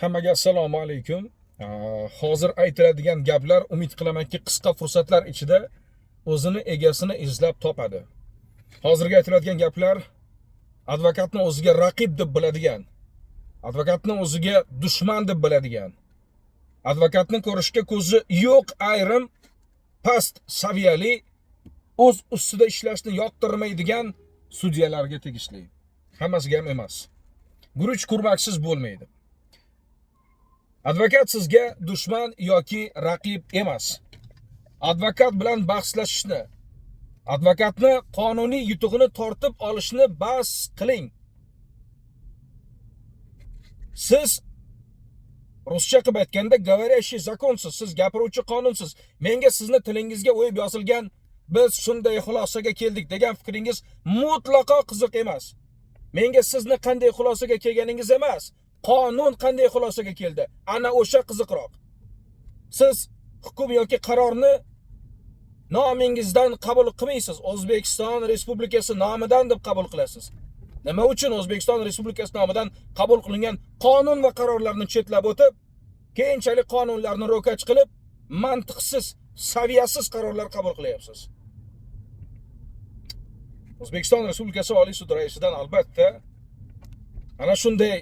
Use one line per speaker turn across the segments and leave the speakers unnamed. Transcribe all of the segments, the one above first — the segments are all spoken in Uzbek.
Hammaga assalomu alaykum. Hozir aytiladigan gaplar umid qilamanki qisqa fursatlar ichida o'zini egasini izlab topadi. Hozirgi aytiladigan gaplar advokatni o'ziga raqib deb biladigan, advokatni o'ziga dushman deb biladigan, advokatni ko'rishga ko'zi yo'q ayrim past saviyali o'z ustida ishlashni yoqtirmaydigan sudyalarga tegishli. Hammasiga ham emas. Guruch kurmaksiz bo'lmaydi. Advokat sizga dushman yoki raqib emas. Advokat bilan bahslashishni, advokatni qonuniy yutug'ini tortib olishni bas qiling. Siz ruscha qilib aytganda говорящий zakonsiz, siz gapiruvchi qonunsiz. Menga sizni tilingizga o'yib yozilgan biz shunday xulosaga keldik degan fikringiz mutlaqo qiziq emas. Menga sizni qanday xulosaga kelganingiz emas, qonun qanday xulosaga keldi, ana o'sha qiziqroq. Siz hukm yoki qarorni nomingizdan qabul qilmaysiz, O'zbekiston Respublikasi nomidan deb qabul qilasiz. Nima uchun O'zbekiston Respublikasi nomidan qabul qilingan qonun va qarorlarni chetlab o'tib, keyinchalik qonunlarni ro'kach qilib, mantiqsiz, saviyasiz qarorlar qabul qilyapsiz? O'zbekiston Respublikasi Oliy sud raisidan albatta ana shunday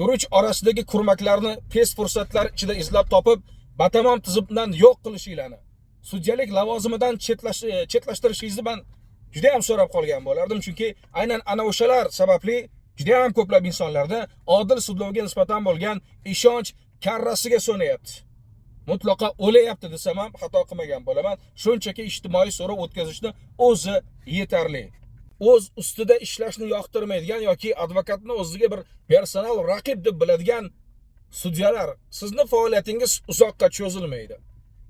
guruch orasidagi kurmaklarni tez fursatlar ichida izlab topib, batamom tizimdan yo'q qilishinglarni, sudyalik lavozimidan chetlashtirishingizni men juda ham so'rab qolgan bo'lardim, chunki aynan ana o'shalar sababli juda ham ko'plab insonlarda odil sudlovga nisbatan bo'lgan ishonch karrasiga so'nayapti. Mutlaqo o'layapti desam ham xato qilmagan bo'laman. Shunchaki ijtimoiy so'rov o'tkazishni o'zi yetarli. O'z ustida ishlashni yoqtirmaydigan yoki advokatni o'ziga bir personal raqib deb biladigan sudyalar, sizni faoliyatingiz uzoqqa cho'zilmaydi.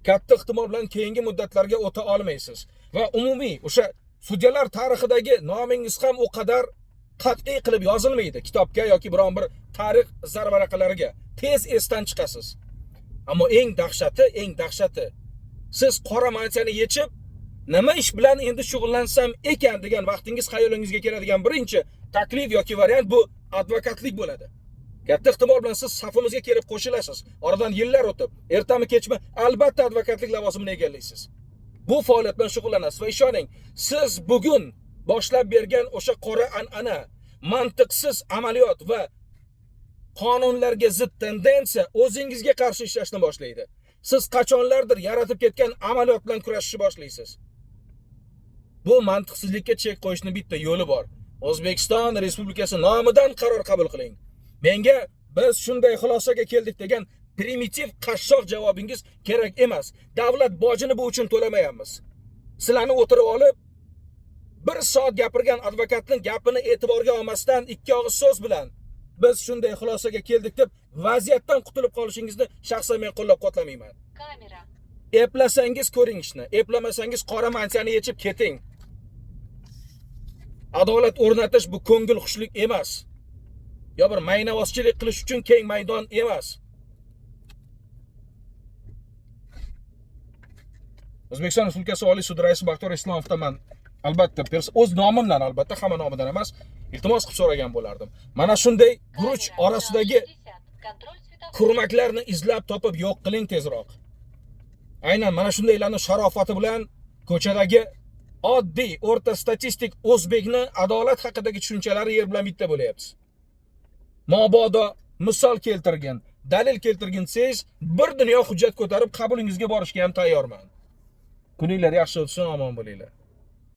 Katta ehtimol bilan keyingi muddatlarga o'ta olmaysiz va umumiy o'sha sudyalar tarixidagi nomingiz ham o qadar qat'iy qilib yozilmaydi kitobga yoki biron bir tarix zarvaraqalariga. Tez esdan chiqasiz. Ammo eng dahshati, siz qora mansiyani yechib, nima ish bilan endi shug'ullansam ekan degan vaqtingiz xayolingizga keladigan birinchi taklif yoki variant bu advokatlik bo'ladi. Katta ehtimol bilan siz safimizga kelib qo'shilasiz. Oradan yillar o'tib, ertami kechmi albatta advokatlik lavozimini egallaysiz. Bu faoliyat bilan shug'ullanasiz va ishoning, siz bugun boshlab bergan o'sha qora an'ana, mantiqsiz amaliyot va qonunlarga zid tendensiya o'zingizga qarshi ishlashni boshlaydi. Siz qachonlardir yaratib ketgan amaliyot bilan kurashishni boshlaysiz. Bu mantiqsizlikka chek qo'yishning bitta yo'li bor. O'zbekiston Respublikasi nomidan qaror qabul qiling. Menga biz shunday xulosaga keldik degan primitiv qashshoq javobingiz kerak emas. Davlat bojini bu uchun to'lamayapmiz. Sizlarni o'tirib olib, bir soat gapirgan advokatning gapini e'tiborga olmasdan ikki og'iz so'z bilan biz shunday xulosaga keldik deb vaziyatdan qutulib qolishingizni shaxsan men qo'llab-quvvatlamayman.
Kamera.
Eplasangiz ko'ring ishni, eplamasangiz qora mansiyani yechib keting. Adolat o'rnatish bu ko'ngil xushlik emas. Yo bir maynavozchilik qilish uchun keng maydon emas. O'zbekiston Respublikasi Oliy sud raisi Baxtiyor Islomovdan men albatta o'z nomimdan, albatta hamma nomidan emas, iltimos qilib so'ragan bo'lardim. Mana shunday guruch orasidagi kurmaklarni izlab topib yo'q qiling tezroq. Aynan mana shundaylarni sharofati bilan ko'chadagi oddiy o'rta statistik o'zbekni adolat haqidagi tushunchalari yer bilan bitta bo'layapti. Mabodo misol keltirgan, dalil keltirgansiz, bir dunyo hujjat ko'tarib qabulingizga borishga ham tayyorman. Kuninglar yaxshi o'tsin, omon bo'linglar.